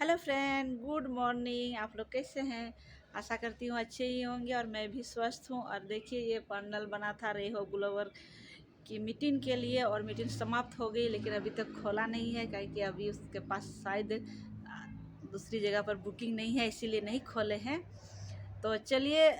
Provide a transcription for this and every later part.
Hello friend, good morning. आप लोग कैसे हैं? आशा करती हूँ अच्छे ही होंगे और मैं भी स्वस्थ हूँ। और देखिए, ये पैनल बना था रेहो ग्लोबल की मीटिंग के लिए और मीटिंग समाप्त हो गई, लेकिन अभी तक खोला नहीं है क्योंकि अभी उसके पास शायद दूसरी जगह पर बुकिंग नहीं है, इसीलिए नहीं खोले हैं। तो चलिए,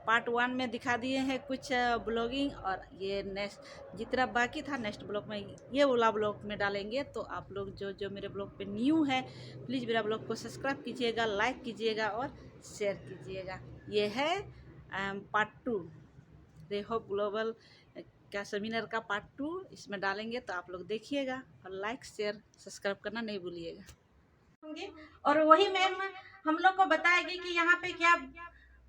पार्ट 1 में दिखा दिए हैं कुछ ब्लॉगिंग, और ये नेक्स्ट जितना बाकी था नेक्स्ट ब्लॉग में, ये वाला ब्लॉग में डालेंगे। तो आप लोग जो जो मेरे ब्लॉग पे न्यू है, प्लीज़ मेरा ब्लॉग को सब्सक्राइब कीजिएगा, लाइक कीजिएगा और शेयर कीजिएगा। ये है पार्ट 2, रेहो ग्लोबल का सेमिनार का पार्ट 2 इसमें डालेंगे। तो आप लोग देखिएगा और लाइक शेयर सब्सक्राइब करना नहीं भूलिएगा। और वही मैम हम लोग को बताएगी कि यहाँ पे क्या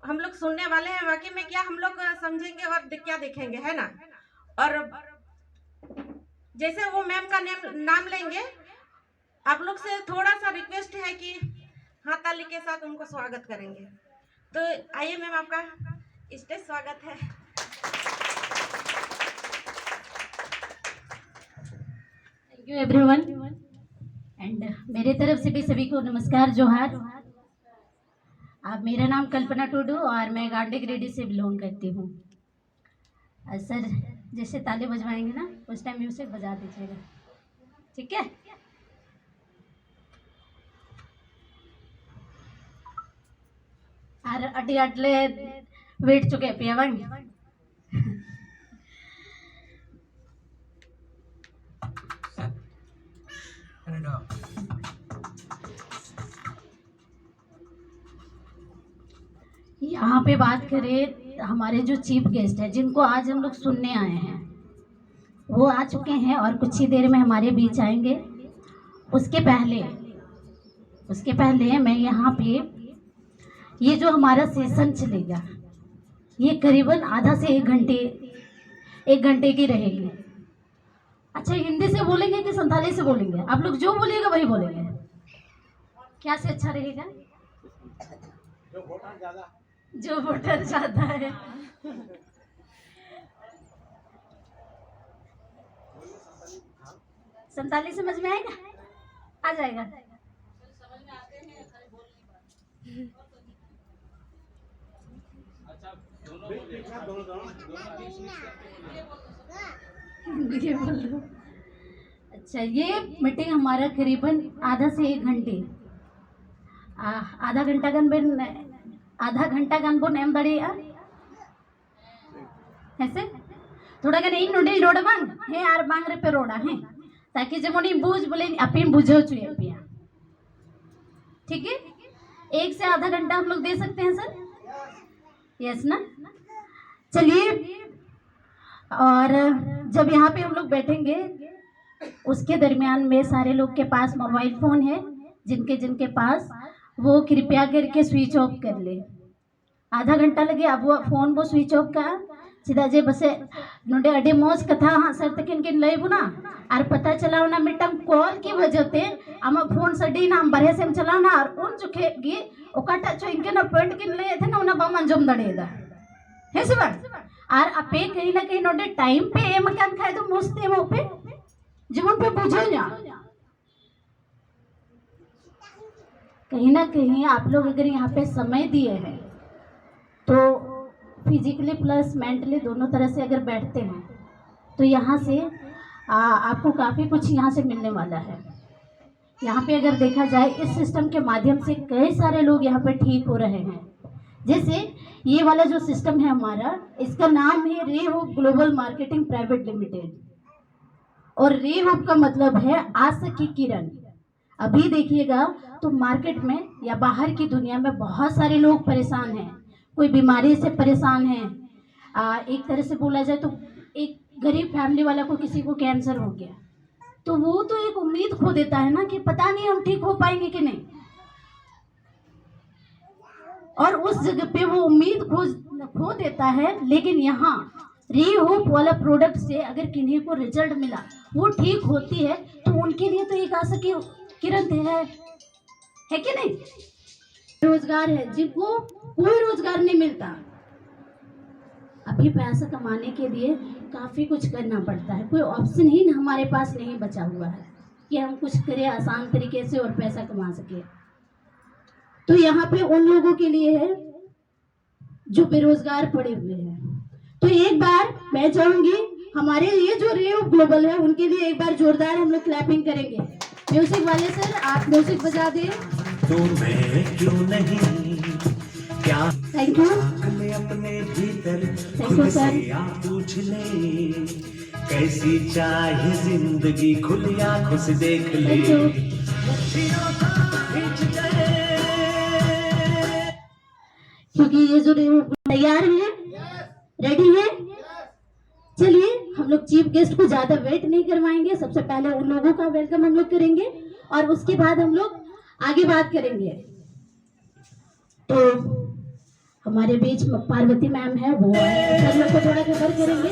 हम लोग सुनने वाले हैं, वाकई में क्या हम लोग समझेंगे और क्या देखेंगे, है ना। और जैसे वो मैम का नाम लेंगे, आप लोग से थोड़ा सा रिक्वेस्ट है कि हाथ ताली के साथ उनको स्वागत करेंगे। तो आइए मैम, आपका स्टेज स्वागत है। थैंक यू एवरीवन एंड मेरे तरफ से भी सभी को नमस्कार, जोहार। आप मेरा नाम कल्पना टुडू और मैं गांडी गिरिडीह से बिलोंग करती हूँ। सर जैसे ताली बजवाएंगे ना, उस टाइम म्यूजिक बजा दीजिएगा, ठीक है। और अटी अटले वेट चुके पियावांग यहाँ पे बात करें, हमारे जो चीफ गेस्ट हैं जिनको आज हम लोग सुनने आए हैं, वो आ चुके हैं और कुछ ही देर में हमारे बीच आएंगे। उसके पहले मैं यहाँ पे ये जो हमारा सेशन चलेगा, ये करीबन आधा से एक घंटे की रहेगी। अच्छा, हिंदी से बोलेंगे कि संथाली से बोलेंगे? आप लोग जो बोलिएगा वही बोलेंगे, क्या से अच्छा रहेगा? जो वोटर ज्यादा है। संताली समझ में आएगा? आ जाएगा। ये बोल दो। अच्छा, ये मीटिंग हमारा करीबन आधा से एक घंटे, आधा घंटा गन बो नेम दड़िया ऐसे थोड़ा गन इन नोडे रोड बांग है आर बांग रे पे रोडा है, ताकि जेमोनी बूझ बोले अपिन बुझो चुए पिया, ठीक है। 1 से आधा घंटा हम लोग दे सकते हैं सर? यस ना। चलिए, और जब यहाँ पे हम लोग बैठेंगे, उसके दरमियान में सारे लोग के पास मोबाइल फ़ोन है, जिनके पास, वो कृपया करके स्विच ऑफ कर ले। आधा घंटा लगे, अब वो फ़ोन वो स्विच ऑफ का सीधा जे बसे नोडे अडी मौज कथा हाँ सर तकिन किन लई बुना और पता चलाओ ना मिटम कॉल की वजह ते आमा फोन सडी ना हम बरहे से चलाओ ना और उन चुके गी ओकाटा चो इनके ना पॉइंट किन ले थे ना उना बम अंजुम दड़ेदा है से बात। और अपे कहीं ना कहीं नोडे टाइम पे एम कान खाए तो मस्त एम पे जीवन पे बुझो ना। कहीं ना कहीं आप लोग अगर यहाँ पे समय दिए हैं तो फिजिकली प्लस मेंटली दोनों तरह से अगर बैठते हैं तो यहाँ से आपको काफ़ी कुछ यहाँ से मिलने वाला है। यहाँ पे अगर देखा जाए, इस सिस्टम के माध्यम से कई सारे लोग यहाँ पे ठीक हो रहे हैं। जैसे ये वाला जो सिस्टम है हमारा, इसका नाम है रेहोप ग्लोबल मार्केटिंग प्राइवेट लिमिटेड, और रेहोप का मतलब है आशा की किरण। अभी देखिएगा तो मार्केट में या बाहर की दुनिया में बहुत सारे लोग परेशान हैं, कोई बीमारी से परेशान है। एक तरह से बोला जाए तो एक गरीब फैमिली वाला को किसी को कैंसर हो गया तो वो तो एक उम्मीद खो देता है ना कि पता नहीं हम ठीक हो पाएंगे कि नहीं, और उस जगह पे वो उम्मीद खो देता है। लेकिन यहाँ रीहोप वाला प्रोडक्ट से अगर किन्हीं को रिजल्ट मिला, वो ठीक होती है, तो उनके लिए तो एक आशा की किरण है कि नहीं। रोजगार है जिनको कोई रोजगार नहीं मिलता, अभी पैसा कमाने के लिए काफी कुछ करना पड़ता है, कोई ऑप्शन ही हमारे पास नहीं बचा हुआ है। कि हम कुछ करें आसान तरीके से और पैसा कमा सके। तो यहाँ पे उन लोगों के लिए है जो बेरोजगार पड़े हुए हैं। तो एक बार मैं चाहूंगी हमारे ये जो रेव ग्लोबल है उनके लिए एक बार जोरदार हम लोग क्लैपिंग करेंगे। म्यूजिक वाले सर आप म्यूजिक बजा दें। तो मैं क्यों नहीं, क्या थैंक यू अपने भीतर Thank you, खुद sir. से आप पूछ ले, कैसी चाहे जिंदगी खुली आंखों से देख ले। Thank you. मुट्ठियों को खींच ले। क्योंकि ये जो रेव तैयार है, रेडी है, चलिए हम लोग चीफ गेस्ट को ज्यादा वेट नहीं करवाएंगे। सबसे पहले उन लोगों का वेलकम हम लोग करेंगे और उसके बाद हम लोग आगे बात करेंगे। तो हमारे बीच पार्वती मैम है, वो सब लोग को थोड़ा कवर करेंगे।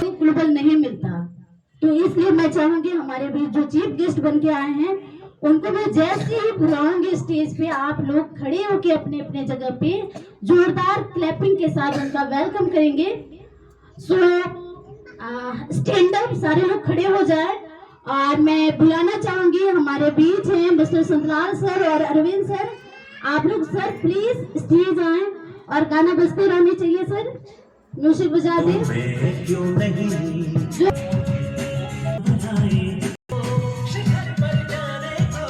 तो ग्लोबल नहीं मिलता, तो इसलिए मैं चाहूंगी हमारे बीच जो चीफ गेस्ट बन के आए हैं उनको मैं जैसे ही बुलाऊंगी स्टेज पे, आप लोग खड़े होके अपने अपने जगह पे जोरदार क्लैपिंग के साथ उनका वेलकम करेंगे। सो स्टैंड अप, सारे लोग खड़े हो जाए और मैं बुलाना चाहूंगी हमारे बीच हैं मिस्टर संतलाल सर और अरविंद सर। आप लोग सर प्लीज स्टेज आए और गाना बजते रहने चाहिए सर, म्यूजिक बजा दें। मैं क्यों नहीं, शिखर पर जाने को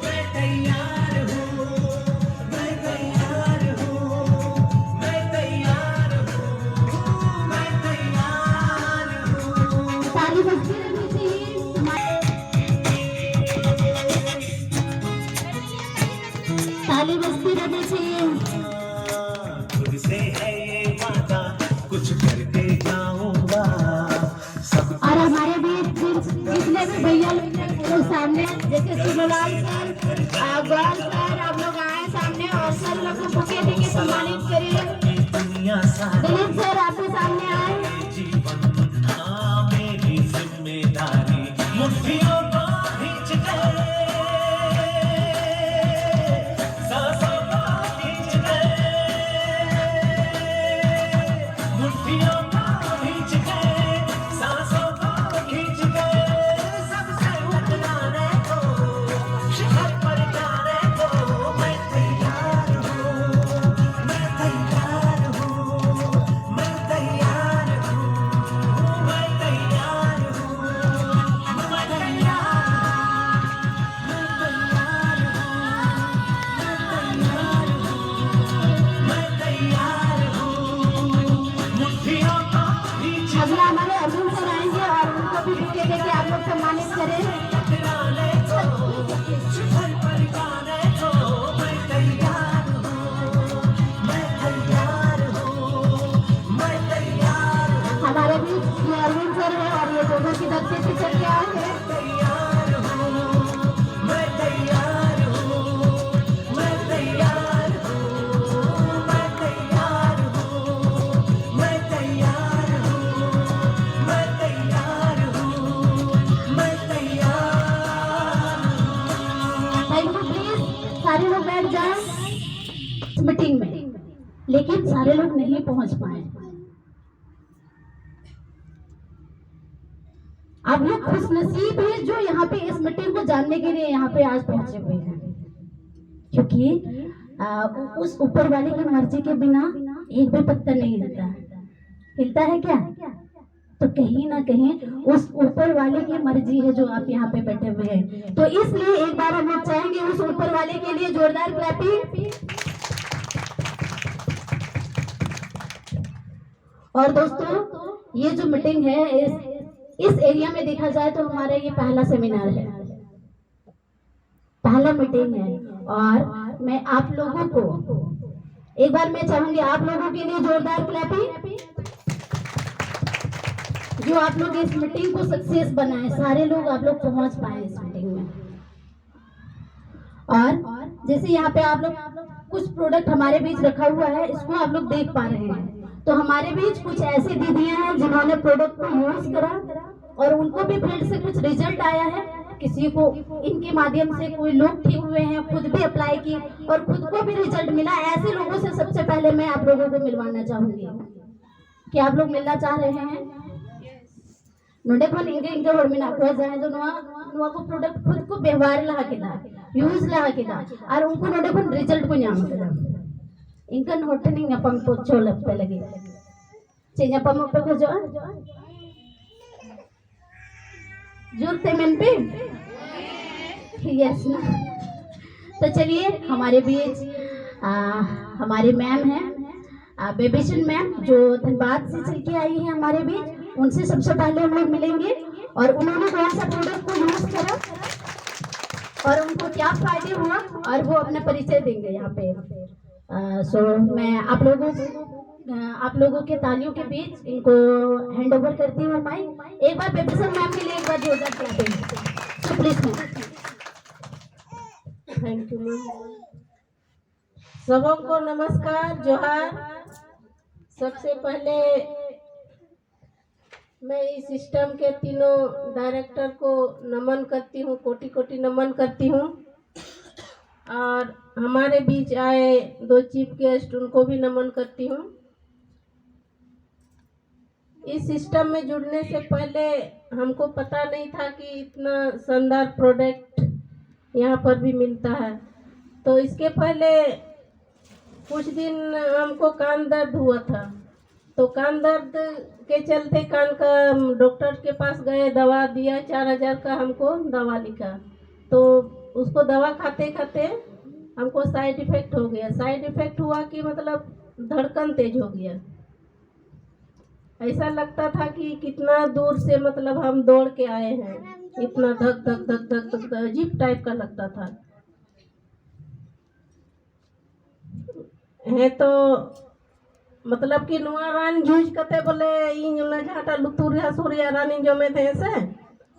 मैं तैयार हूँ, मैं तैयार हूँ, मैं तैयार हूँ, मैं तैयार हूँ। ताली बजती रहनी चाहिए। ताली बजती रहनी चाहिए। खुद से है ये वादा, कुछ करके जाऊंगा सब। और हमारे बीच जितने भी भैया लोग सामने, जैसे सुनलाल सर, गौर सर, आप लोग आए सामने और सर लोग को बुके देके सम्मानित करिए। दुनिया सारी दिलीप सर आप भी सामने आए। जीवन हाँ मेरी जिम्मेदारी, मुट्ठियों को खींच ले, सांसों को खींच ले, मुट्ठियों को खींच ले, सांसों को खींच ले, सबसे टकराने को, शिखर पर जाने को मैं तैयार हूँ, मैं तैयार हूँ, मैं तैयार हूँ, मैं तैयार हूँ, मैं तैयार हूँ, मैं तैयार हूँ, मुट्ठियों को खींच अगला हमारे अर्जुन सर आएंगे और उनको भी बुके देके आप लोग सम्मानित करें। टकराने को, शिखर पर जाने को मैं तैयार हूँ, मैं तैयार हूँ, मैं तैयार हूँ, हमारे बीच ये अरविंद सर है और ये दोनों की दक्षिण से चल के आए हैं। तैयार हूँ, मैं तैयार हूँ, मैं तैयार हूँ, मैं तैयार हूँ, मैं तैयार हूँ, मैं तैयार हूँ, मैं तैयार हूँ। Thank you. प्लीज सारे लोग बैठ जाएं इस मीटिंग में, लेकिन सारे लोग नहीं पहुंच पाए। आप लोग खुशनसीब हैं जो यहाँ पे इस मीटिंग को जानने के लिए यहाँ पे आज पहुंचे हुए हैं, क्योंकि उस ऊपर वाले की मर्जी के बिना एक भी पत्ता नहीं हिलता। हिलता है क्या? तो कहीं ना कहीं उस ऊपर वाले की मर्जी है जो आप यहाँ पे बैठे हुए हैं। तो इसलिए एक बार हम लोग चाहेंगे उस ऊपर वाले के लिए जोरदार क्लैपिंग। और दोस्तों ये जो मीटिंग है इस एरिया में देखा जाए तो हमारा ये पहला सेमिनार है, पहला मीटिंग है। और मैं आप लोगों को एक बार मैं चाहूंगी आप लोगों के लिए जोरदार क्लैपिंग, जो आप लोग इस मीटिंग को सक्सेस बनाए, सारे लोग आप लोग पहुंच पाए इस मीटिंग में। और जैसे यहाँ पे आप लोग कुछ प्रोडक्ट हमारे बीच रखा हुआ है, इसको आप लोग देख पा रहे हैं। तो हमारे बीच कुछ ऐसी दीदियां हैं जिन्होंने प्रोडक्ट को यूज करा और उनको भी फील्ड से कुछ रिजल्ट आया है। किसी को इनके माध्यम से कोई लोग ठीक हुए हैं, खुद भी अप्लाई किए और खुद को भी रिजल्ट मिला। ऐसे लोगों से सबसे पहले मैं आप लोगों को मिलवाना चाहूंगी। क्या आप लोग मिलना चाह रहे हैं? नोडे को इंगे इंगे और मिना को जाए जो नुआ को प्रोडक्ट खुद को व्यवहार लहा के दा यूज लहा के दा और उनको नोडे खन रिजल्ट को नाम के दा इनका होटनिंग अपम तो चोल पे लगे चेंज अपम पे को जो जुड़ते मन पे यस ना। तो चलिए हमारे बीच हमारे मैम हैं बेबीशन मैम जो धनबाद से चल के आई है हमारे बीच। उनसे सबसे पहले हम लोग मिलेंगे और उन्होंने कौन सा प्रोडक्ट को यूज करा और उनको क्या फायदे हुआ और वो अपना परिचय देंगे यहाँ पे। सो मैं आप लोगों के तालियों के बीच इनको हैंड ओवर करती हूँ माइक। एक बार बेबीशन मैम के लिए एक बार जोरदार clapping so please ma'am. Thank you ma'am. सबको नमस्कार जोहार। सबसे पहले मैं इस सिस्टम के तीनों डायरेक्टर को नमन करती हूँ, कोटि कोटि नमन करती हूँ। और हमारे बीच आए 2 चीफ गेस्ट उनको भी नमन करती हूँ। इस सिस्टम में जुड़ने से पहले हमको पता नहीं था कि इतना शानदार प्रोडक्ट यहाँ पर भी मिलता है। तो इसके पहले कुछ दिन हमको कान दर्द हुआ था, तो कान दर्द के चलते कान का डॉक्टर के पास गए, दवा दिया, 4000 का हमको दवा लिखा। तो उसको दवा खाते खाते हमको साइड इफ़ेक्ट हो गया। साइड इफ़ेक्ट हुआ कि मतलब धड़कन तेज हो गया। ऐसा लगता था कि कितना दूर से मतलब हम दौड़ के आए हैं, इतना धक धक धक धक धक अजीब टाइप का लगता था। है तो मतलब कि नुआ रान यूज करते बोले इन जहाँ लुतुर हसुरिया रानी जमे थे से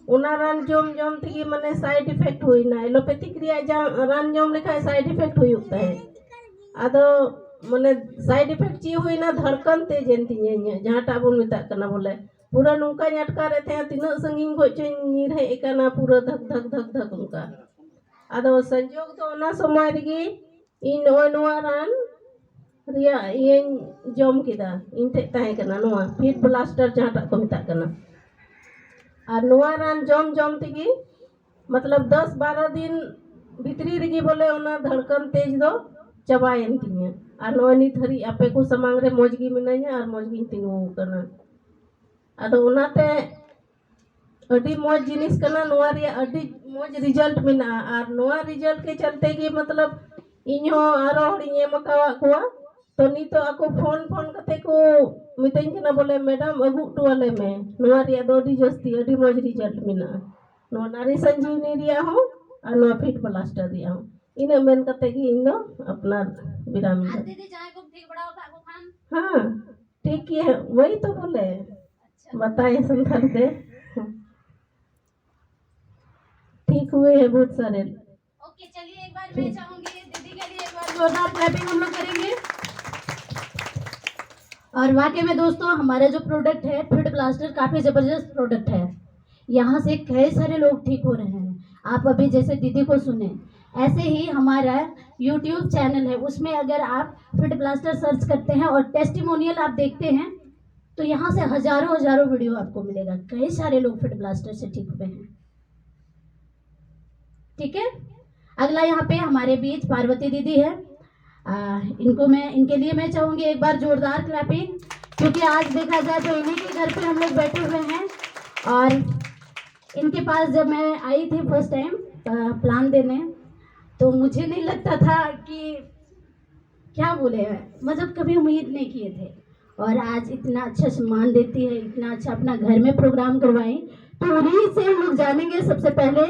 उना रान जम जम थी मने साइड इफेक्ट हुई ना एलोपैथिक रान जम लिखा साइड इफेक्ट हुई होता है। अदो मने साइड इफेक्ट ची हुई ना धड़कन तेज थी जहाँ बन मेता करना बोले पूरा नौका अटका रहे थे तीना संगीन खोज हे करना पूरा धक धक धक धक उनका। अदो संजोग तो ना समय रही इन नुआ रान ये जम किदा इन ठे ताहे करना नुआ फिट ब्लास्टर जहाँ को मेता करना। और नुआ रान जम जम तेगी मतलब 10-12 दिन भितरी रही बोले उना धड़कन तेज दो चबाएन तीन और नुआ नित हरी आपे को समांग रे मौजगी मिनाइया और मौजगी तिंगू करना। अदो उनाते अडी मौज जिनिस करना नुआ रे अडी मौज रिजल्ट मिना। और नुआ रिजल्ट के चलते कि मतलब इन्हो आरो हड़िये मकावा कुआ तो नी तो ako फोन कते को मितई कना बोले मैडम अगु टुआले में नुआ रे अडी जस्ती अडी मौज रिजल्ट मिना। नुआ नारी संजीवनी रिया हो और नुआ फिट ब्लास्टर रिया हो इने मेन कते कि इन दो अपना विराम दीदी जाए को ठीक बड़ा होता को खान। हाँ ठीक है वही तो बोले बताए संदर्भ दे ठीक हुए हैं बहुत सारे। ओके चलिए एक बार मैं चाहूंगी दीदी के लिए एक बार जोरदार क्लैपिंग हम लोग करेंगे। और वाकई में दोस्तों हमारा जो प्रोडक्ट है फिट ब्लास्टर काफ़ी ज़बरदस्त प्रोडक्ट है। यहाँ से कई सारे लोग ठीक हो रहे हैं। आप अभी जैसे दीदी को सुने ऐसे ही हमारा YouTube चैनल है उसमें अगर आप फिट ब्लास्टर सर्च करते हैं और टेस्टिमोनियल आप देखते हैं तो यहाँ से हजारों वीडियो आपको मिलेगा। कई सारे लोग फिट ब्लास्टर से ठीक हुए हैं। ठीक है अगला यहाँ पे हमारे बीच पार्वती दीदी है। इनके लिए मैं चाहूँगी एक बार जोरदार क्लैपिंग क्योंकि आज देखा जाए तो इन्हीं के घर पे हम लोग बैठे हुए हैं। और इनके पास जब मैं आई थी फर्स्ट टाइम प्लान देने तो मुझे नहीं लगता था कि क्या बोले मतलब कभी उम्मीद नहीं किए थे। और आज इतना अच्छा सम्मान देती है, इतना अच्छा अपना घर में प्रोग्राम करवाई। तो उन्हीं से हम लोग जानेंगे सबसे पहले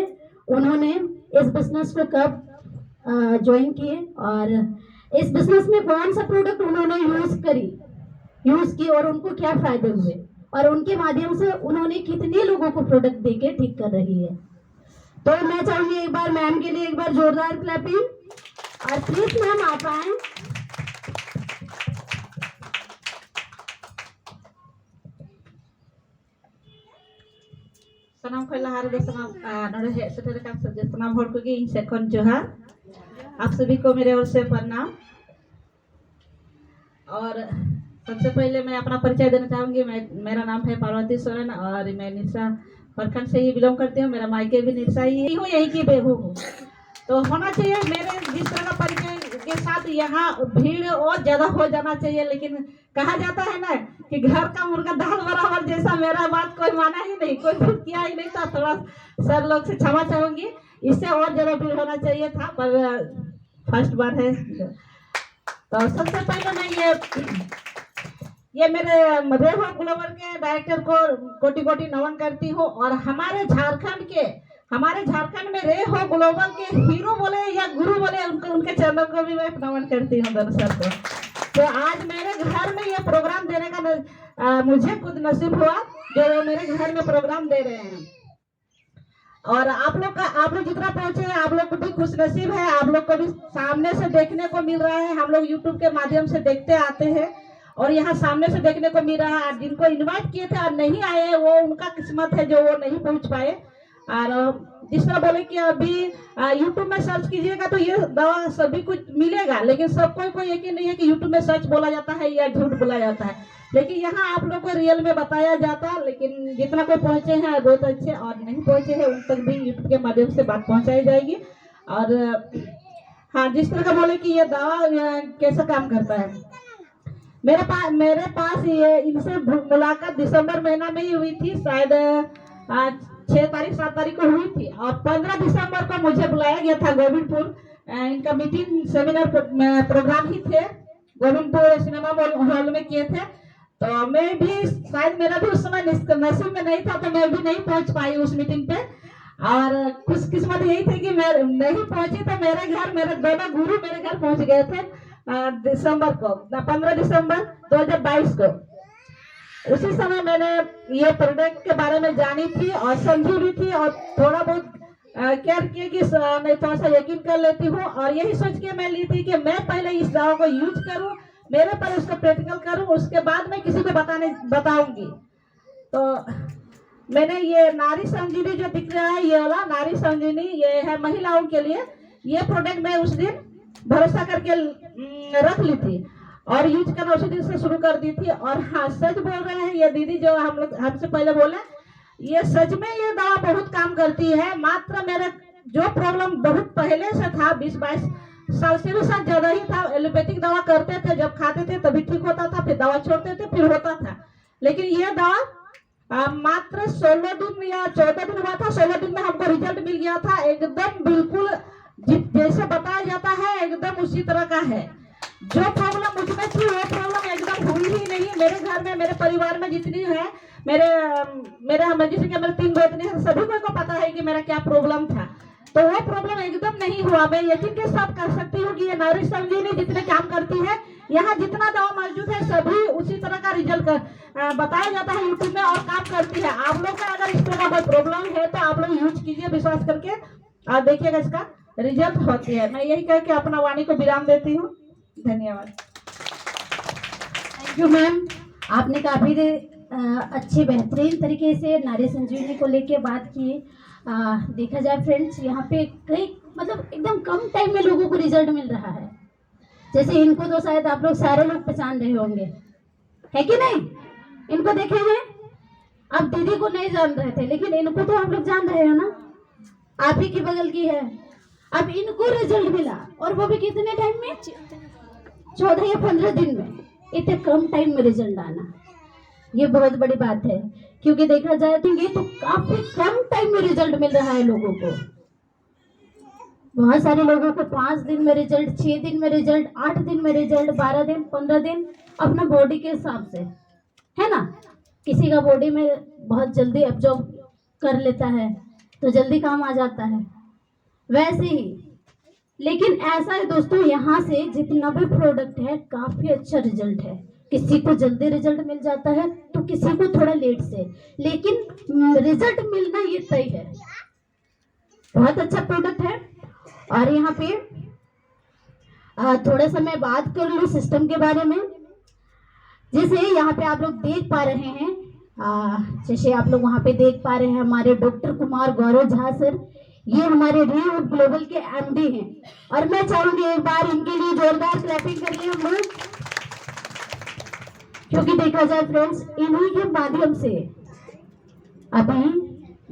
उन्होंने इस बिजनेस को कब ज्वाइन किए और इस बिजनेस में कौन सा प्रोडक्ट उन्होंने यूज की और उनको क्या फायदे हुए और उनके माध्यम से उन्होंने कितने लोगों को प्रोडक्ट देके ठीक कर रही है। तो मैं चाहूंगी एक बार मैम के लिए एक बार जोरदार क्लैपिंग और प्लीज मैम आप आए। सनाम खोला हार दे सनाम नोड़े है सेटर का सजे सनाम होड़ को इन से खन जोहार। आप सभी को मेरे ओर से प्रणाम। और सबसे पहले मैं अपना परिचय देना चाहूँगी। मेरा नाम है पार्वती सोरेन और मैं निशा प्रखंड से ही बिलोंग करती हूँ। मेरा मायके भी निरसा ही हूँ, यही की बेहू हूँ। तो होना चाहिए मेरे जिस तरह का परिचय के साथ यहाँ भीड़ और ज्यादा हो जाना चाहिए, लेकिन कहा जाता है ना कि घर का मुर्गा दाल बराबर जैसा, मेरा बात कोई माना ही नहीं, कोई भूल किया ही नहीं था। थोड़ा सर लोग से क्षमा चाहूंगी, इससे और ज्यादा भीड़ होना चाहिए था, पर फर्स्ट बार है। तो सबसे पहले मैं ये मेरे रेहो ग्लोबल के डायरेक्टर को कोटि कोटि नमन करती हूँ। और हमारे झारखंड में रेहो ग्लोबल के हीरो बोले या गुरु बोले, उनके चरणों को भी मैं नमन करती हूँ दरअसल को। तो आज मेरे घर में ये प्रोग्राम देने का मुझे खुद नसीब हुआ, जो मेरे घर में प्रोग्राम दे रहे हैं। और आप लोग जितना पहुंचे हैं, आप लोग को भी खुश नसीब है, आप लोग को भी सामने से देखने को मिल रहा है। हम लोग यूट्यूब के माध्यम से देखते आते हैं और यहाँ सामने से देखने को मिल रहा है। जिनको इनवाइट किए थे और नहीं आए, वो उनका किस्मत है जो वो नहीं पहुंच पाए। और जिस तरह बोले कि अभी यूट्यूब में सर्च कीजिएगा तो ये दवा सभी कुछ मिलेगा, लेकिन सबको कोई यकीन नहीं है कि यूट्यूब में सर्च बोला जाता है या झूठ बोला जाता है। लेकिन यहाँ आप लोग को रियल में बताया जाता है। लेकिन जितना कोई पहुंचे हैं बहुत अच्छे, और नहीं पहुंचे हैं उन तक भी यूट्यूब के माध्यम से बात पहुंचाई जाएगी। और हाँ, जिस तरह का बोले कि ये दवा कैसा काम करता है, मेरे पास ये इनसे मुलाकात दिसंबर महीना में ही हुई थी, शायद 6 तारीख 7 तारीख को हुई थी। और 15 दिसंबर को मुझे बुलाया गया था गोविंदपुर। इनका मीटिंग सेमिनार प्रोग्राम ही थे, गोविंदपुर सिनेमा हॉल में किए थे। तो मैं भी शायद मेरा भी उस समय नसीब में नहीं था, तो मैं भी नहीं पहुंच पाई उस मीटिंग पे। और खुशकिस्मत यही थी कि मैं नहीं पहुंची, तो मेरे दोनों गुरु मेरे घर पहुंच गए थे दिसंबर को, 15 दिसंबर 2022 को। उसी समय मैंने ये प्रोडक्ट के बारे में जानी थी और समझी भी थी, और थोड़ा बहुत केयर किया कि मैं थोड़ा सा यकीन कर लेती हूँ। और यही सोच के मैं ली थी कि मैं पहले इस दवा को यूज करूँ, मेरे पर उसको प्रैक्टिकल करूँ, उसके बाद मैं किसी को बताऊंगी। तो मैंने ये नारी संजीवनी जो दिख रहा है, ये वाला नारी संजीवनी, ये है महिलाओं के लिए। ये प्रोडक्ट मैं उस दिन भरोसा करके रख ली थी और यूज करना उसी दिन से शुरू कर दी थी। और हाँ, सच बोल रहे हैं ये दीदी जो हमसे पहले बोले, ये सच में ये दवा बहुत काम करती है। मात्र मेरा जो प्रॉब्लम बहुत पहले से था, 20-22 साल से भी शायद ज्यादा ही था, एलोपैथिक दवा करते थे, जब खाते थे तभी ठीक होता था, फिर दवा छोड़ते थे फिर होता था। लेकिन ये दवा मात्र 16 दिन या 14 दिन हुआ था, 16 दिन में हमको रिजल्ट मिल गया था। एकदम बिल्कुल जैसे बताया जाता है एकदम उसी तरह का है। जो प्रॉब्लम मुझमें थी वो प्रॉब्लम एकदम हुई ही नहीं। मेरे घर में, मेरे परिवार में जितनी है, मेरे हम जैसे कि मेरे 3 बेटे हैं, सभी को पता है कि मेरा क्या प्रॉब्लम था। तो वो प्रॉब्लम एकदम नहीं हुआ। मैं यकीन के साथ कर सकती हूँ कि ये नारी संजीवनी जितने काम करती है, यहाँ जितना दवा मौजूद है सभी उसी तरह का रिजल्ट बताया जाता है यूट्यूब में और काम करती है। आप लोग का अगर इस तरह का कोई प्रॉब्लम है तो आप लोग यूज कीजिए विश्वास करके, और देखिएगा इसका रिजल्ट होती है। मैं यही कह के अपना वाणी को विराम देती हूँ। धन्यवाद। थैंक यू मैम, आपने काफ़ी अच्छे बेहतरीन तरीके से नारी संजीवनी को लेके बात की। देखा जाए फ्रेंड्स, यहाँ पे कई मतलब एकदम कम टाइम में लोगों को रिजल्ट मिल रहा है। जैसे इनको तो शायद आप लोग सारे लोग पहचान रहे होंगे, है कि नहीं? इनको देखे हैं, आप दीदी को नहीं जान रहे थे, लेकिन इनको तो आप लोग जान रहे हैं ना, आप ही की बगल की है। अब इनको रिजल्ट मिला, और वो भी कितने टाइम में? 14 या 15 दिन में। इतने कम टाइम में रिजल्ट आना ये बहुत बड़ी बात है, क्योंकि देखा जाए तो ये तो काफी कम टाइम में रिजल्ट मिल रहा है लोगों को। बहुत सारे लोगों को 5 दिन में रिजल्ट, 6 दिन में रिजल्ट, 8 दिन में रिजल्ट, 12 दिन, 15 दिन, अपना बॉडी के हिसाब से, है ना। किसी का बॉडी में बहुत जल्दी एब्जॉर्ब कर लेता है तो जल्दी काम आ जाता है, वैसे ही। लेकिन ऐसा है दोस्तों, यहाँ से जितना भी प्रोडक्ट है काफी अच्छा रिजल्ट है। किसी को जल्दी रिजल्ट मिल जाता है तो किसी को थोड़ा लेट से, लेकिन रिजल्ट मिलना ये तय है। बहुत अच्छा प्रोडक्ट है। और यहाँ पे थोड़ा सा मैं बात कर लूँ सिस्टम के बारे में। जैसे यहाँ पे आप लोग देख पा रहे हैं, जैसे आप लोग वहाँ पे देख पा रहे हैं हमारे डॉक्टर कुमार गौरव झा सर, ये हमारे रेहो ग्लोबल के एमडी हैं। और मैं चाहूंगी एक बार इनके लिए जोरदार क्लैपिंग करिए हम लोग, क्योंकि देखा जाए फ्रेंड्स, इन्हीं के माध्यम से अभी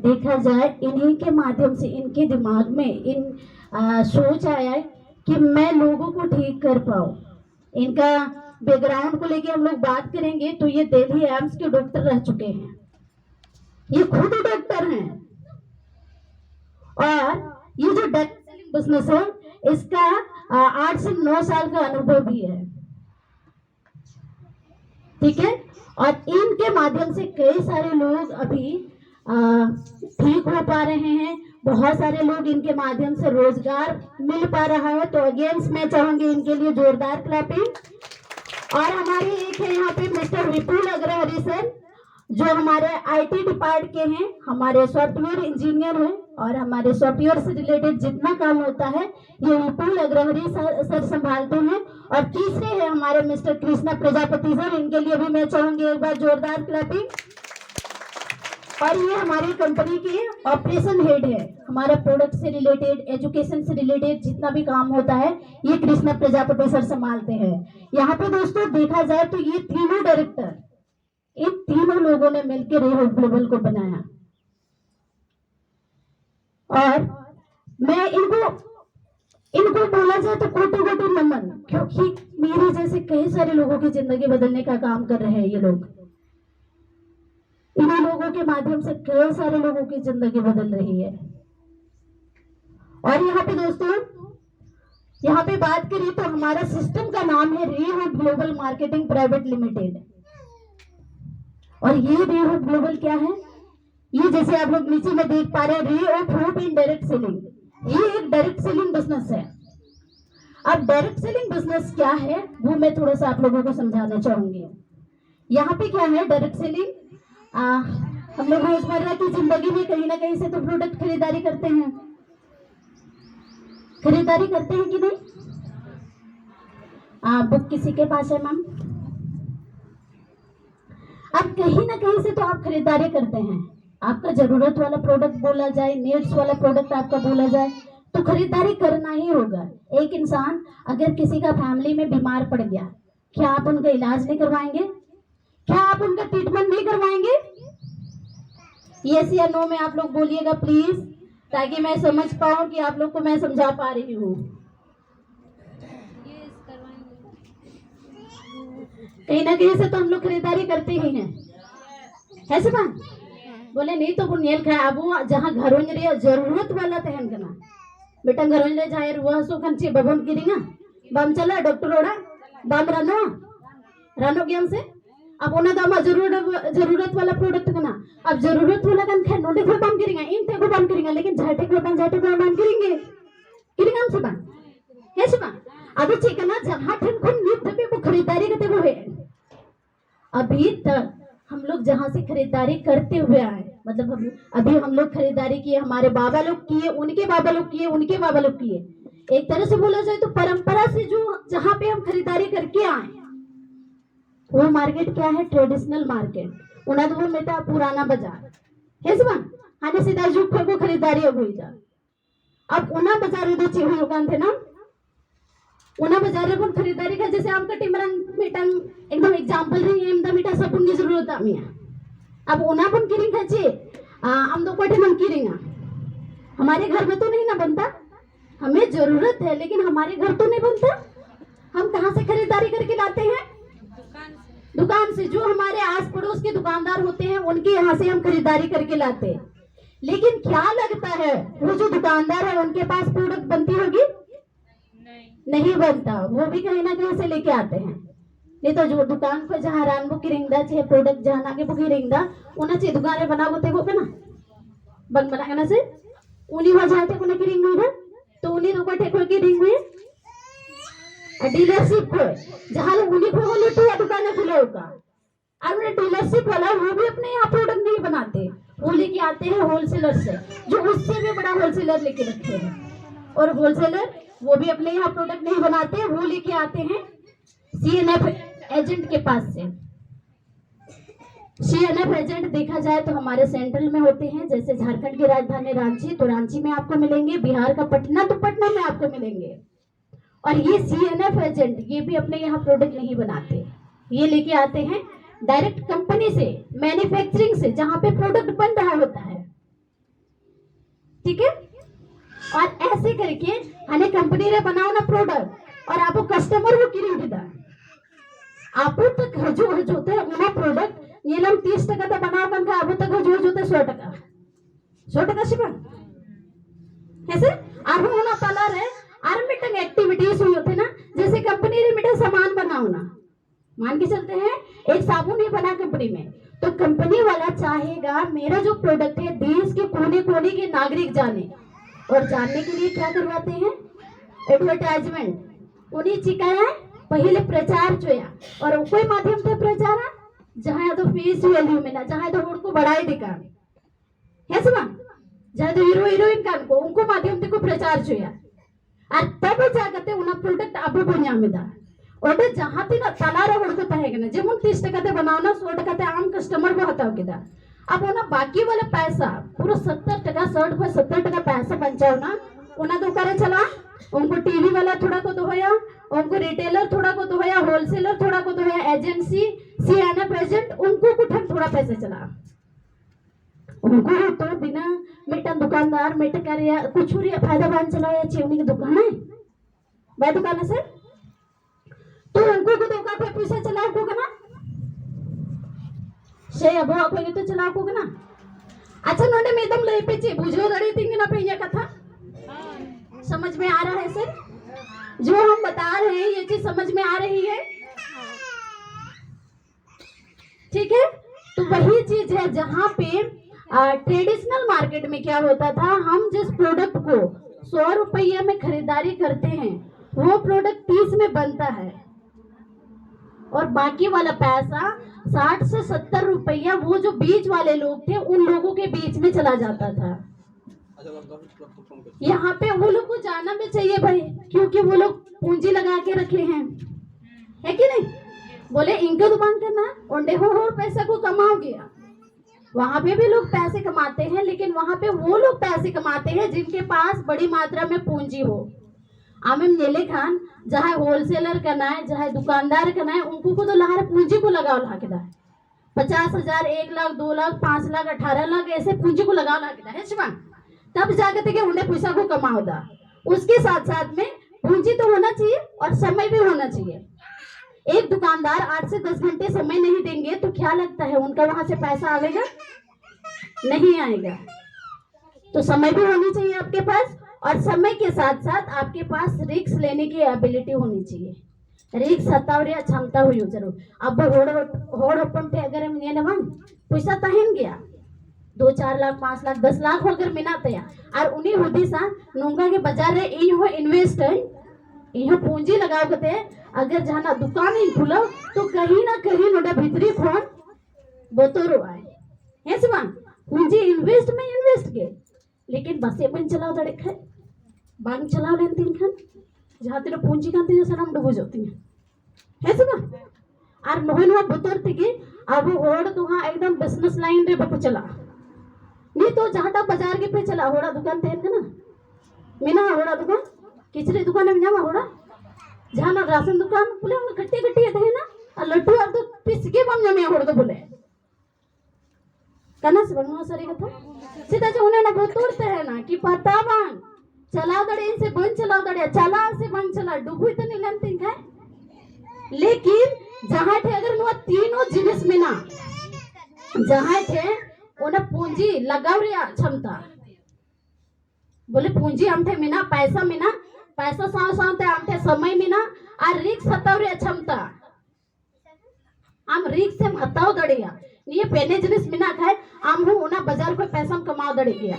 देखा जाए इन्हीं के माध्यम से इनके दिमाग में सोच आया है कि मैं लोगों को ठीक कर पाऊँ। इनका बैकग्राउंड को लेके हम लोग बात करेंगे तो ये दिल्ली एम्स के डॉक्टर रह चुके हैं, ये खुद डॉक्टर हैं, और ये जो डायरेक्ट सेलिंग बिजनेस है इसका 8 से 9 साल का अनुभव भी है, ठीक है। और इनके माध्यम से कई सारे लोग अभी ठीक हो पा रहे हैं, बहुत सारे लोग इनके माध्यम से रोजगार मिल पा रहा है। तो अगेंस्ट मैं चाहूंगी इनके लिए जोरदार क्लैपिंग। और हमारे एक है यहाँ पे मिस्टर विपुल अग्रहरी सर, जो हमारे आईटी डिपार्ट के हैं, हमारे सॉफ्टवेयर इंजीनियर हैं, और हमारे सॉफ्टवेयर से रिलेटेड जितना काम होता है ये विपुल अग्रहरी सर संभालते हैं। और तीसरे है हमारे मिस्टर कृष्णा प्रजापति सर, इनके लिए भी मैं चाहूंगी एक बार जोरदार क्लैपिंग। और ये हमारी कंपनी के ऑपरेशन हेड है, हमारा प्रोडक्ट से रिलेटेड, एजुकेशन से रिलेटेड जितना भी काम होता है ये कृष्णा प्रजापति सर संभालते हैं। यहाँ पे दोस्तों देखा जाए तो ये तीनों डायरेक्टर, इन तीनों लोगों ने मिलकर रेहो ग्लोबल को बनाया। और मैं इनको बोला जाए तो कोटि कोटि नमन, क्योंकि मेरे जैसे कई सारे लोगों की जिंदगी बदलने का काम कर रहे हैं ये लोग। इन्हीं लोगों के माध्यम से कई सारे लोगों की जिंदगी बदल रही है। और यहाँ पे दोस्तों, यहाँ पे बात करें तो हमारा सिस्टम का नाम है रेहो ग्लोबल मार्केटिंग प्राइवेट लिमिटेड। और ये रेहो ग्लोबल क्या है, ये जैसे आप लोग नीचे में देख पा रहे हैं, ray of hope in direct selling, ये एक डायरेक्ट सेलिंग बिजनेस है। अब डायरेक्ट सेलिंग बिजनेस क्या है वो मैं थोड़ा सा आप लोगों को समझाना चाहूंगी। यहाँ पे क्या है डायरेक्ट सेलिंग, हम लोग रोजमर्रा की जिंदगी में कहीं ना कहीं से तो प्रोडक्ट खरीदारी करते हैं, खरीदारी करते हैं कि नहीं? बुक किसी के पास है मैम? अब कहीं ना कहीं से तो आप खरीदारी करते हैं, आपका जरूरत वाला प्रोडक्ट बोला जाए, नीड्स वाला प्रोडक्ट आपका बोला जाए तो खरीदारी करना ही होगा। एक इंसान अगर किसी का फैमिली में बीमार पड़ गया, क्या आप उनका इलाज नहीं करवाएंगे? क्या आप उनका ट्रीटमेंट नहीं करवाएंगे? यस या नो में आप लोग बोलिएगा प्लीज, ताकि मैं समझ पाऊं कि आप लोग को मैं समझा पा रही हूँ। कहीं ना कहीं से तो हम लोग खरीदारी करते ही हैं, है सब? बोले नहीं तो नेल खाए अब जहाँ घरों रे जरूरत वाला तहन करना बेटा, घरों रे जाए रुआ सो खंची बबन गिरिंगा बम चला डॉक्टर ओड़ा बम रानो गेम से। अब ओना दामा जरूरत वाला प्रोडक्ट करना, अब जरूरत वाला कन खे नोडे को बम गिरिंगा, इन ते को बम गिरिंगा, लेकिन झाटे को बम गिरिंगे हम सब है सब। अब ठीक है ना, जहाँ ठन खुन नित पे को खरीदारी करते हुए अभी तक हम लोग जहाँ से खरीदारी करते हुए आए, मतलब अभी हम लोग खरीदारी किए, हमारे बाबा लोग किए, उनके बाबा लोग किए, उनके बाबा लोग किए। एक तरह से बोला जाए तो परंपरा से जो जहाँ पे हम खरीदारी करके आए वो मार्केट क्या है, ट्रेडिशनल मार्केट। उना तो में था पुराना बाजार है सब, हाने सीधा जुग को खरीदारी हुई जा। अब उना बाजार दो चीज दुकान थे ना, उना बाजार में खरीदारी का जैसे आपका टिमरन मीटन एकदम एग्जांपल रही है, एमदा मीठा सबन की जरूरत है मिया। अब उना बन किरिंग खाचे हम दो कोठे मन किरिंगा, हमारे घर में तो नहीं ना बनता, हमें जरूरत है लेकिन हमारे घर तो नहीं बनता। हम कहाँ से खरीदारी करके लाते हैं? दुकान से। जो हमारे आस पड़ोस के दुकानदार होते हैं उनके यहाँ से हम खरीदारी करके लाते हैं। लेकिन क्या लगता है वो जो दुकानदार है उनके पास प्रोडक्ट बनती होगी? नहीं बनता, वो भी कहीं ना कहीं से लेके आते हैं। नहीं तो जो दुकान पर जहाँ रान बुकी रिंगदा चाहे प्रोडक्ट जहाँ नागे बुकी रिंगदा उन्हें चाहिए दुकान में बनाओ ते को ना बन बना ना से उन्हीं वजह थे कोने की रिंग हुई है तो उन्हीं रुको ठेको की रिंग हुई डीलरशिप को जहाँ लोग उन्हीं को लूटू या दुकान खुला होगा। और उन्हें डीलरशिप वाला वो भी अपने यहाँ प्रोडक्ट नहीं बनाते, वो लेके आते हैं होलसेलर से, जो उससे भी बड़ा होलसेलर लेके रखे हैं। और होलसेलर वो भी अपने यहाँ प्रोडक्ट नहीं बनाते, वो लेके आते हैं CNF एजेंट के पास से। CNF एजेंट देखा जाए तो हमारे सेंट्रल में होते हैं, जैसे झारखंड की राजधानी रांची तो रांची में आपको मिलेंगे, बिहार का पटना तो पटना में आपको मिलेंगे। और ये CNF एजेंट ये भी अपने यहाँ प्रोडक्ट नहीं बनाते, ये लेके आते हैं डायरेक्ट कंपनी से, मैन्युफैक्चरिंग से, जहाँ पे प्रोडक्ट बन रहा होता है। ठीक है। और ऐसे करके हने कंपनी रे बनाओ ना प्रोडक्ट और आपको कस्टमर को किरिंग दिदा आपो तक हजू हजूते उना प्रोडक्ट येलम 30% तो बनाओ कन का आपो तक हजू हजूते 100% सिपा ऐसे आपो उना तला रे आर मीटिंग एक्टिविटीज हुई होते ना, जैसे कंपनी रे मीटिंग सामान बनाओ ना, मान के चलते हैं एक साबुन ही बना कंपनी में, तो कंपनी वाला चाहेगा मेरा जो प्रोडक्ट है देश के कोने कोने के नागरिक जाने, और जानने के लिए क्या करवाते हैं, एडवर्टाइजमेंट उन्हीं चिकाया पहले प्रचार चोया और कोई माध्यम से प्रचार जहाँ तो फेस वैल्यू में ना, जहाँ तो उनको बढ़ाई दिखा है सुना, जहाँ तो हीरो हीरोइन का उनको माध्यम से को प्रचार चोया और तब जाकर उन्हें प्रोडक्ट अब बुनिया में दा और जहाँ ती ना तलारा उड़को तहेगा ना जेमन 30% बनाओ ना 100% आम कस्टमर को हटाओ किदा, अब उन्हें बाकी वाला पैसा पूरा 70% 70% पैसा बचाओ ना, उन्हें तो करे चला उनको टीवी वाला थोड़ा को तो होया, उनको रिटेलर थोड़ा को तो होया, होलसेलर थोड़ा को तो होया, एजेंसी सीएनएफ एजेंट उनको कुछ थोड़ा पैसा चला, उनको तो बिना मेटा दुकानदार मेटा करिया कुछ भी फायदा बान चलाया चेवनी की दुकान है भाई दुकान से, तो उनको को दुकान पे पैसा चलाओ को ना से अब आप को तो चलाओ को ना। अच्छा नोडे में एकदम ले पे चे बुझो दड़ी थिंग ना पे ये कथा समझ में आ रहा है सर, जो हम बता रहे हैं ये चीज समझ में आ रही है, ठीक है। तो वही चीज है जहाँ पे ट्रेडिशनल मार्केट में क्या होता था, हम जिस प्रोडक्ट को 100 रुपये में खरीदारी करते हैं वो प्रोडक्ट 30 में बनता है और बाकी वाला पैसा 60 से 70 रुपया वो जो बीच वाले लोग थे उन लोगों के बीच में चला जाता था। यहाँ पे वो लोग को जाना भी चाहिए भाई, क्योंकि वो लोग पूंजी लगा के रखे हैं, है कि नहीं, बोले इनका दुकान करना ओंडे हो पैसा को कमाओगे, वहां पे भी लोग पैसे कमाते हैं, लेकिन वहां पे वो लोग पैसे कमाते हैं जिनके पास बड़ी मात्रा में पूंजी हो। आमिम नेले खान जहाँ होलसेलर करना है, जहाँ दुकानदार करना है, उनको को तो लहार पूंजी को लगाओ लाकेदा 50,000 1 लाख 2 लाख 5 लाख 18 लाख ऐसे पूंजी को लगाओ लाकेदा है शिवान, तब जाकर के उन्हें पैसा को कमाओ दा। उसके साथ साथ में पूंजी तो होना चाहिए और समय भी होना चाहिए। एक दुकानदार 8 से 10 घंटे समय नहीं देंगे तो क्या लगता है उनका वहां से पैसा आएगा, नहीं आएगा। तो समय भी होनी चाहिए आपके पास और समय के साथ साथ आपके पास रिस्क लेने की एबिलिटी होनी चाहिए, रिस्क सत्तावरिया क्षमता हुई जरूर। अब होड़ अपन पे अगर हम ये ना पैसा तहन गया 2 4 लाख 5 लाख 10 लाख अगर मिना तया और उन्हीं हुदी सा नोंगा के बाजार रे इहो इन्वेस्ट है, इहो पूंजी लगाओ कते अगर जाना दुकान ही खुलो तो कहीं ना कहीं नोडा भीतरी फोन बोतरो आए है सिवान पूंजी इन्वेस्ट में इन्वेस्ट के, लेकिन बसे बन चलाओ दड़े खाए बैंक चलाओ लेन तीन खान जहाँ तेरे पूंजी कांते जैसे नाम डूबो जाती है सिवान और नोहे नोहा बोतर थी अब होड़ तो हाँ एकदम बिजनेस लाइन रे बको चला नहीं तो जहाँ तक बाजार के पे चला होड़ा दुकान थे ना मीना होड़ा दुकान किचरे दुकान में जामा होड़ा जहाँ ना राशन दुकान बोले हम गट्टी गट्टी थे ना और लड्डू और तो पिसके बम जमे होड़ तो बोले कना से बनवा सारी कथा सीधा जो उन्हें ना बोतोड़ते है ना कि पता बांग चलाओ दड़े इनसे बन चलाओ दड़े चला से बन चला डूबू तो नहीं लेनती है, लेकिन जहाँ थे अगर नुआ तीनों जिनिस में ना जहाँ थे उन्हें पूंजी लगाओ रिया क्षमता बोले पूंजी हम थे मिना पैसा साव साव थे हम थे समय मिना और रिक्स हताओ रिया क्षमता हम रिक्स से हताओ दड़िया ये पहले जिनिस मिना खाए हम हूँ उन्हें बाजार को पैसा कमाओ दड़े गया।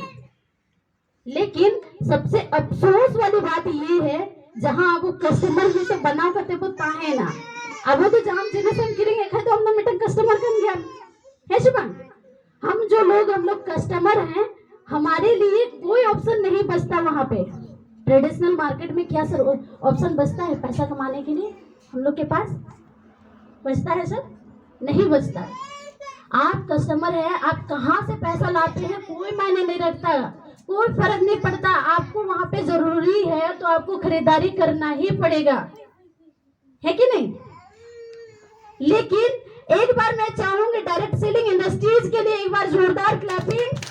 लेकिन सबसे अफसोस वाली बात ये है जहाँ अब कस्टमर में से बनाओ करते वो ताहे ना अब वो तो जहाँ जिनिस हम गिरेंगे खाए तो हम मीटिंग कस्टमर कर गया है शुभन, हम जो लोग हम लोग कस्टमर हैं हमारे लिए कोई ऑप्शन नहीं बचता वहां पे। ट्रेडिशनल मार्केट में क्या सर ऑप्शन बचता है पैसा कमाने के लिए हम लोग के पास बचता है सर, नहीं बचता है। आप कस्टमर है, आप कहाँ से पैसा लाते हैं कोई मायने नहीं रखता, कोई फर्क नहीं पड़ता, आपको वहां पे जरूरी है तो आपको खरीदारी करना ही पड़ेगा, है कि नहीं। लेकिन एक बार मैं चाहूंगी डायरेक्ट सेलिंग इंडस्ट्रीज के लिए एक बार जोरदार क्लैपिंग।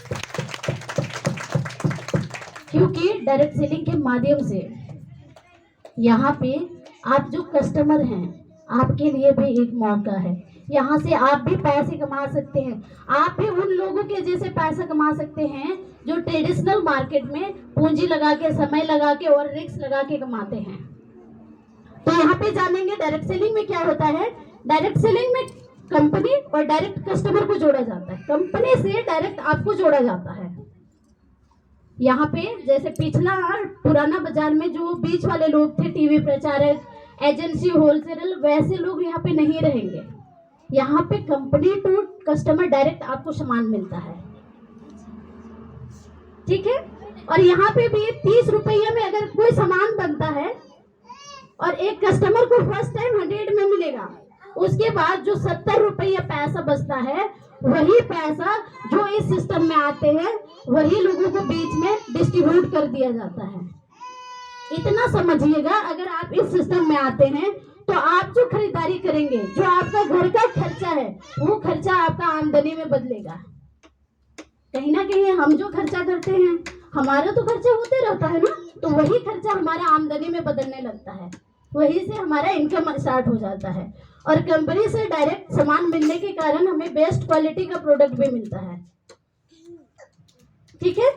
क्योंकि डायरेक्ट सेलिंग के माध्यम से यहाँ पे आप जो कस्टमर हैं आपके लिए भी एक मौका है। यहाँ से आप भी पैसे कमा सकते हैं, आप भी उन लोगों के जैसे पैसा कमा सकते हैं जो ट्रेडिशनल मार्केट में पूंजी लगा के, समय लगा के और रिस्क लगा के कमाते हैं। तो यहाँ पे जानेंगे डायरेक्ट सेलिंग में क्या होता है। डायरेक्ट सेलिंग में कंपनी और डायरेक्ट कस्टमर को जोड़ा जाता है, कंपनी से डायरेक्ट आपको जोड़ा जाता है। यहाँ पे जैसे पिछला पुराना बाजार में जो बीच वाले लोग थे, टीवी प्रचारक, एजेंसी, होलसेलर, वैसे लोग यहाँ पे नहीं रहेंगे। यहाँ पे कंपनी टू कस्टमर डायरेक्ट आपको सामान मिलता है, ठीक है। और यहाँ पे भी 30 रुपये में अगर कोई सामान बनता है और एक कस्टमर को फर्स्ट टाइम 100 में मिलेगा, उसके बाद जो 70 रुपया पैसा बचता है, वही पैसा जो इस सिस्टम में आते हैं वही लोगों को बीच में डिस्ट्रीब्यूट कर दिया जाता है। इतना समझिएगा, अगर आप इस सिस्टम में आते हैं तो आप जो खरीदारी करेंगे, जो आपका घर का खर्चा है, वो खर्चा आपका आमदनी में बदलेगा। कहीं ना कहीं हम जो खर्चा करते हैं, हमारा तो खर्चा होते रहता है ना, तो वही खर्चा हमारा आमदनी में बदलने लगता है, वही से हमारा इनकम स्टार्ट हो जाता है। और कंपनी से डायरेक्ट सामान मिलने के कारण हमें बेस्ट क्वालिटी का प्रोडक्ट भी मिलता है, ठीक है।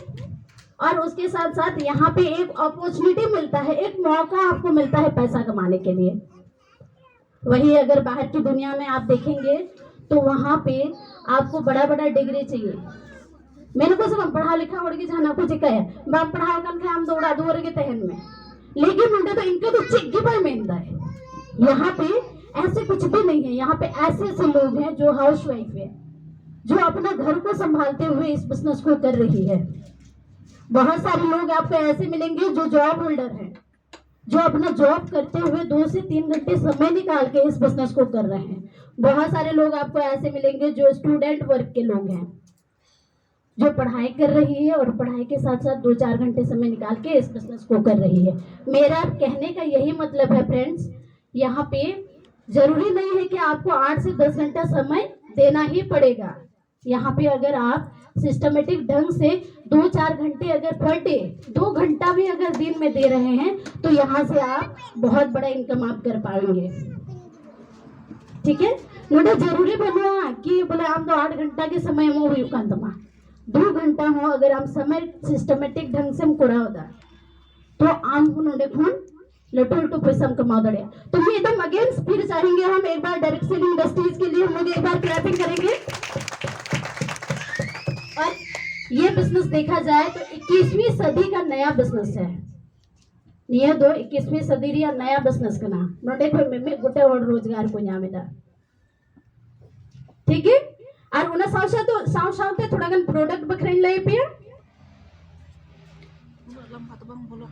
और उसके साथ साथ यहाँ पे एक अपॉर्चुनिटी मिलता है, एक मौका आपको मिलता है पैसा कमाने के लिए। वही अगर बाहर की दुनिया में आप देखेंगे तो वहाँ पे आपको बड़ा बड़ा डिग्री चाहिए। मेरे को सब पढ़ा लिखा उड़ के जाना कुछ कहे बाप पढ़ाओ कल के हम दौड़ा दूर के तहन में, लेकिन मुंडे तो इनके तो चिग्गी पर मिलता है। यहाँ पे ऐसे कुछ भी नहीं है, यहाँ पे ऐसे ऐसे लोग हैं जो हाउस वाइफ है, जो अपना घर को संभालते हुए इस बिजनेस को कर रही है। बहुत सारे लोग आपको ऐसे मिलेंगे जो जॉब होल्डर हैं, जो अपना जॉब करते हुए 2 से 3 घंटे समय निकाल के इस बिजनेस को कर रहे हैं। बहुत सारे लोग आपको ऐसे मिलेंगे जो स्टूडेंट वर्ग के लोग हैं, जो पढ़ाई कर रही है और पढ़ाई के साथ साथ 2-4 घंटे समय निकाल के इस बिजनेस को कर रही है। मेरा कहने का यही मतलब है फ्रेंड्स, यहाँ पे जरूरी नहीं है कि आपको 8 से 10 घंटा समय देना ही पड़ेगा। यहाँ पे अगर आप सिस्टमेटिक ढंग से 2-4 घंटे अगर पर डे 2 घंटा भी अगर दिन में दे रहे हैं तो यहाँ से आप बहुत बड़ा इनकम आप कर पाएंगे, ठीक है। मुझे जरूरी बनो कि बोले हम तो 8 घंटा के समय में हुई कंदमा 2 घंटा हो, अगर हम समय सिस्टमेटिक ढंग से हम करा होता तो आम उन्होंने फोन लटू पैसा हम कमा दड़े। तो मैं एकदम अगेंस्ट फिर चाहेंगे हम एक बार डायरेक्ट सेलिंग इंडस्ट्रीज के लिए हम लोग एक बार क्लैपिंग करेंगे। और ये बिजनेस देखा जाए तो 21वीं सदी का नया बिजनेस है। ये दो 21वीं सदी रिया नया बिजनेस का नाम नोटे को में गोटे और रोजगार को यहाँ मिला, ठीक है। और उन्हें साथ थोड़ा गन प्रोडक्ट बखरें ले पिया बोलो